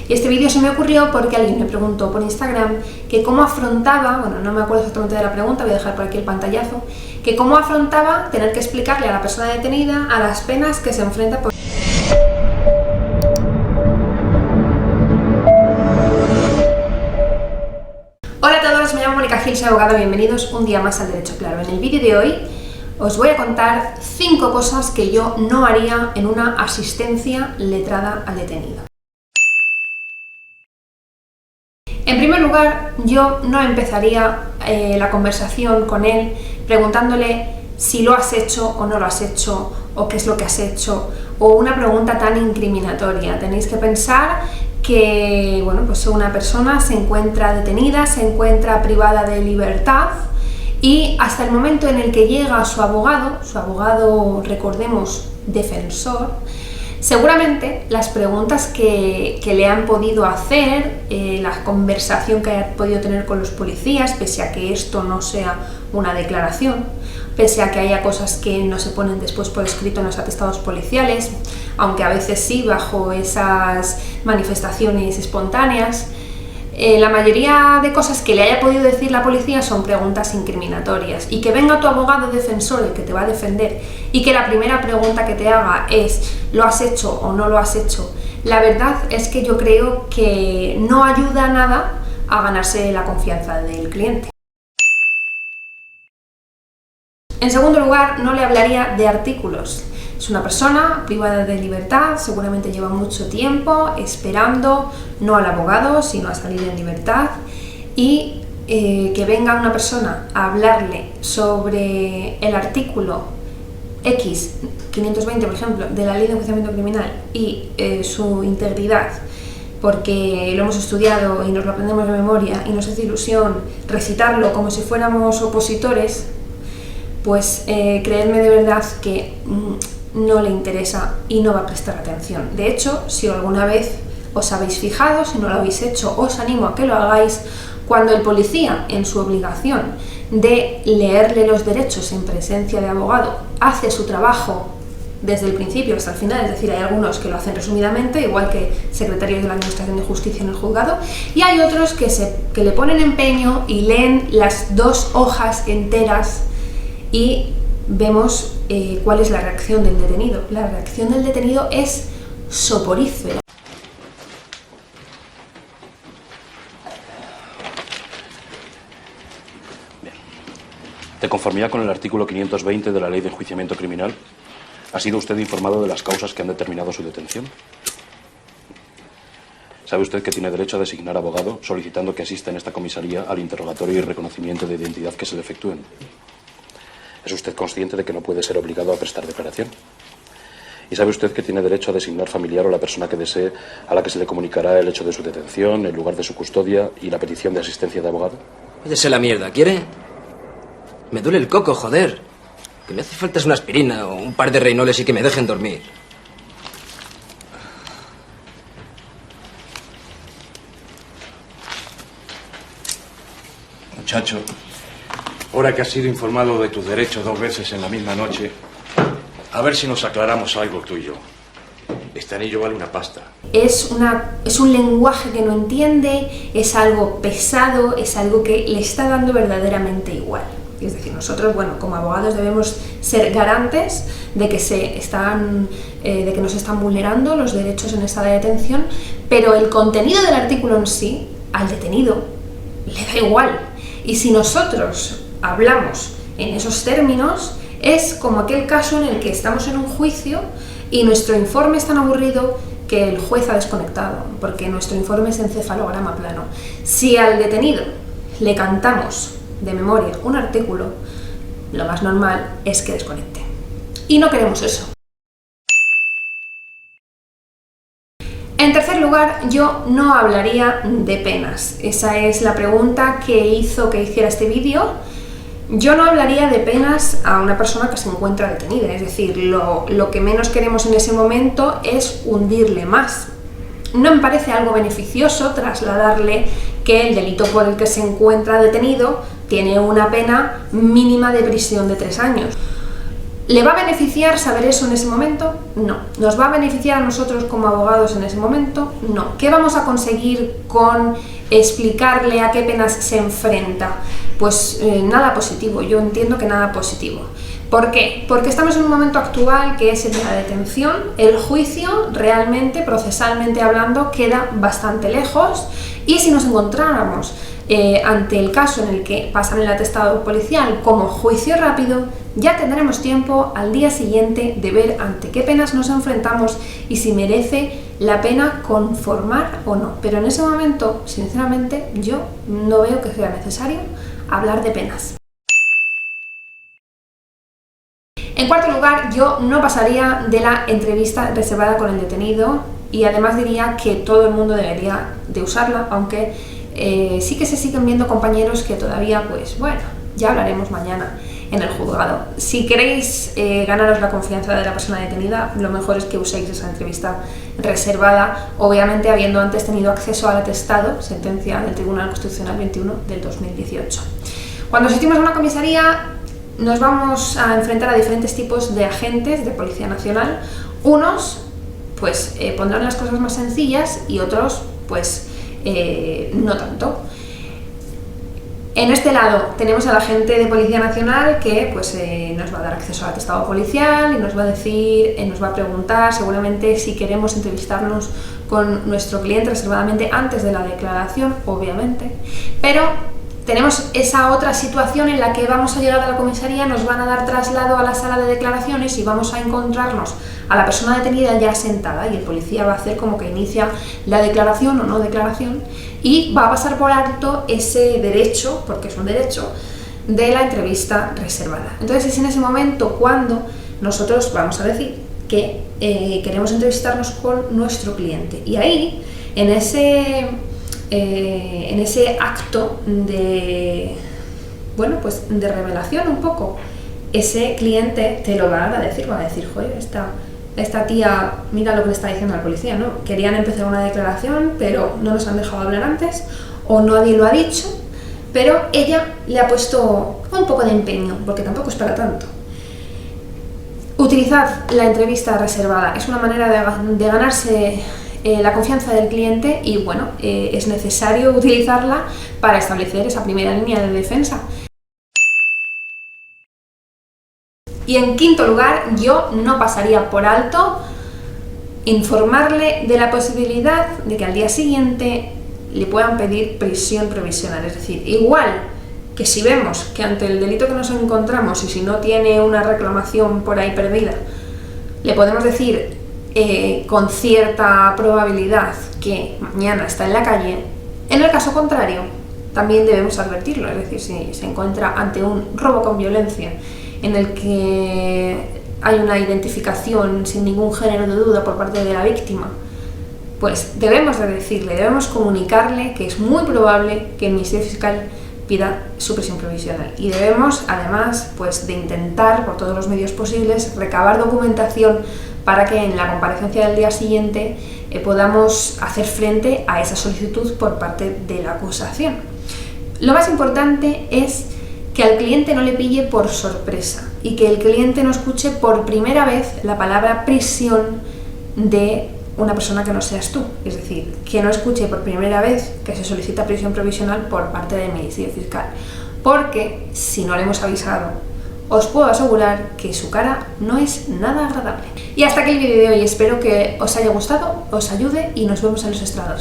Y este vídeo se me ocurrió porque alguien me preguntó por Instagram que cómo afrontaba, bueno, no me acuerdo exactamente de la pregunta, voy a dejar por aquí el pantallazo, que cómo afrontaba tener que explicarle a la persona detenida a las penas que se enfrenta por... Hola a todos, me llamo Mónica Gil, soy abogada, bienvenidos un día más al Derecho Claro. En el vídeo de hoy os voy a contar 5 cosas que yo no haría en una asistencia letrada al detenido. En primer lugar, yo no empezaría la conversación con él preguntándole si lo has hecho o no lo has hecho, o qué es lo que has hecho, o una pregunta tan incriminatoria. Tenéis que pensar que, bueno, pues una persona se encuentra detenida, se encuentra privada de libertad, y hasta el momento en el que llega su abogado, recordemos, defensor, seguramente las preguntas que le han podido hacer, la conversación que haya podido tener con los policías, pese a que esto no sea una declaración, pese a que haya cosas que no se ponen después por escrito en los atestados policiales, aunque a veces sí bajo esas manifestaciones espontáneas, la mayoría de cosas que le haya podido decir la policía son preguntas incriminatorias, y que venga tu abogado defensor, el que te va a defender, y que la primera pregunta que te haga es ¿lo has hecho o no lo has hecho? La verdad es que yo creo que no ayuda nada a ganarse la confianza del cliente. En segundo lugar, no le hablaría de artículos. Es una persona privada de libertad, seguramente lleva mucho tiempo esperando, no al abogado, sino a salir en libertad, y que venga una persona a hablarle sobre el artículo X, 520 por ejemplo, de la Ley de Enjuiciamiento Criminal y su integridad, porque lo hemos estudiado y nos lo aprendemos de memoria y nos hace ilusión recitarlo como si fuéramos opositores, pues creedme de verdad que no le interesa y no va a prestar atención. De hecho, si alguna vez os habéis fijado, si no lo habéis hecho, os animo a que lo hagáis. Cuando el policía, en su obligación de leerle los derechos en presencia de abogado, hace su trabajo desde el principio hasta el final, es decir, hay algunos que lo hacen resumidamente, igual que secretarios de la Administración de Justicia en el juzgado, y hay otros que le ponen empeño y leen las 2 hojas enteras, y vemos cuál es la reacción del detenido. La reacción del detenido es soporífera. Bien. De conformidad con el artículo 520 de la Ley de Enjuiciamiento Criminal, ¿ha sido usted informado de las causas que han determinado su detención? ¿Sabe usted que tiene derecho a designar abogado solicitando que asista en esta comisaría al interrogatorio y reconocimiento de identidad que se le efectúen? ¿Es usted consciente de que no puede ser obligado a prestar declaración? ¿Y sabe usted que tiene derecho a designar familiar o la persona que desee, a la que se le comunicará el hecho de su detención, el lugar de su custodia y la petición de asistencia de abogado? Váyase la mierda, ¿quiere? Me duele el coco, joder. Que me hace falta es una aspirina o un par de reinoles y que me dejen dormir. Muchacho, ahora que has sido informado de tus derechos 2 veces en la misma noche, a ver si nos aclaramos algo tú y yo. Este anillo vale una pasta. Es un lenguaje que no entiende, es algo pesado, es algo que le está dando verdaderamente igual. Es decir, nosotros, bueno, como abogados debemos ser garantes de que no se están vulnerando los derechos en esta detención, pero el contenido del artículo en sí, al detenido, le da igual. Y si nosotros hablamos en esos términos, es como aquel caso en el que estamos en un juicio y nuestro informe es tan aburrido que el juez ha desconectado, porque nuestro informe es encefalograma plano. Si al detenido le cantamos de memoria un artículo, lo más normal es que desconecte. Y no queremos eso. En tercer lugar, yo no hablaría de penas. Esa es la pregunta que hizo que hiciera este vídeo. Yo no hablaría de penas a una persona que se encuentra detenida, es decir, lo que menos queremos en ese momento es hundirle más. No me parece algo beneficioso trasladarle que el delito por el que se encuentra detenido tiene una pena mínima de prisión de 3 años. ¿Le va a beneficiar saber eso en ese momento? No. ¿Nos va a beneficiar a nosotros como abogados en ese momento? No. ¿Qué vamos a conseguir con explicarle a qué penas se enfrenta? Pues nada positivo, yo entiendo que nada positivo. ¿Por qué? Porque estamos en un momento actual que es el de la detención, el juicio realmente, procesalmente hablando, queda bastante lejos, y si nos encontráramos ante el caso en el que pasan el atestado policial como juicio rápido, ya tendremos tiempo al día siguiente de ver ante qué penas nos enfrentamos y si merece la pena conformar o no. Pero en ese momento, sinceramente, yo no veo que sea necesario hablar de penas. En cuarto lugar, yo no pasaría de la entrevista reservada con el detenido, y además diría que todo el mundo debería de usarla, aunque sí que se siguen viendo compañeros que todavía, pues bueno, ya hablaremos mañana en el juzgado. Si queréis ganaros la confianza de la persona detenida, lo mejor es que uséis esa entrevista reservada, obviamente habiendo antes tenido acceso al atestado, sentencia del Tribunal Constitucional 21 del 2018. Cuando asistimos a una comisaría, nos vamos a enfrentar a diferentes tipos de agentes de Policía Nacional. Unos pues pondrán las cosas más sencillas y otros pues no tanto. En este lado tenemos al agente de Policía Nacional que pues nos va a dar acceso al atestado policial y nos va a decir, nos va a preguntar seguramente si queremos entrevistarnos con nuestro cliente reservadamente antes de la declaración, obviamente, pero tenemos esa otra situación en la que vamos a llegar a la comisaría, nos van a dar traslado a la sala de declaraciones y vamos a encontrarnos a la persona detenida ya sentada, y el policía va a hacer como que inicia la declaración o no declaración y va a pasar por alto ese derecho, porque es un derecho, de la entrevista reservada. Entonces es en ese momento cuando nosotros vamos a decir que queremos entrevistarnos con nuestro cliente, y ahí en ese acto de, bueno, pues de revelación un poco, ese cliente te lo va a decir, va a decir, joder, esta tía, mira lo que le está diciendo al policía, ¿no? Querían empezar una declaración, pero no nos han dejado hablar antes, o nadie lo ha dicho, pero ella le ha puesto un poco de empeño, porque tampoco es para tanto. Utilizad la entrevista reservada, es una manera de ganarse la confianza del cliente, y bueno, es necesario utilizarla para establecer esa primera línea de defensa. Y en quinto lugar, yo no pasaría por alto informarle de la posibilidad de que al día siguiente le puedan pedir prisión provisional. Es decir, igual que si vemos que ante el delito que nos encontramos, y si no tiene una reclamación por ahí perdida, le podemos decir con cierta probabilidad que mañana está en la calle, en el caso contrario también debemos advertirlo. Es decir, si se encuentra ante un robo con violencia en el que hay una identificación sin ningún género de duda por parte de la víctima, pues debemos de decirle, debemos comunicarle que es muy probable que el Ministerio Fiscal pida su prisión provisional, y debemos además pues de intentar por todos los medios posibles recabar documentación para que en la comparecencia del día siguiente podamos hacer frente a esa solicitud por parte de la acusación. Lo más importante es que al cliente no le pille por sorpresa y que el cliente no escuche por primera vez la palabra prisión de una persona que no seas tú. Es decir, que no escuche por primera vez que se solicita prisión provisional por parte del Ministerio Fiscal, porque si no le hemos avisado, os puedo asegurar que su cara no es nada agradable. Y hasta aquí el vídeo de hoy, espero que os haya gustado, os ayude y nos vemos en los estrados.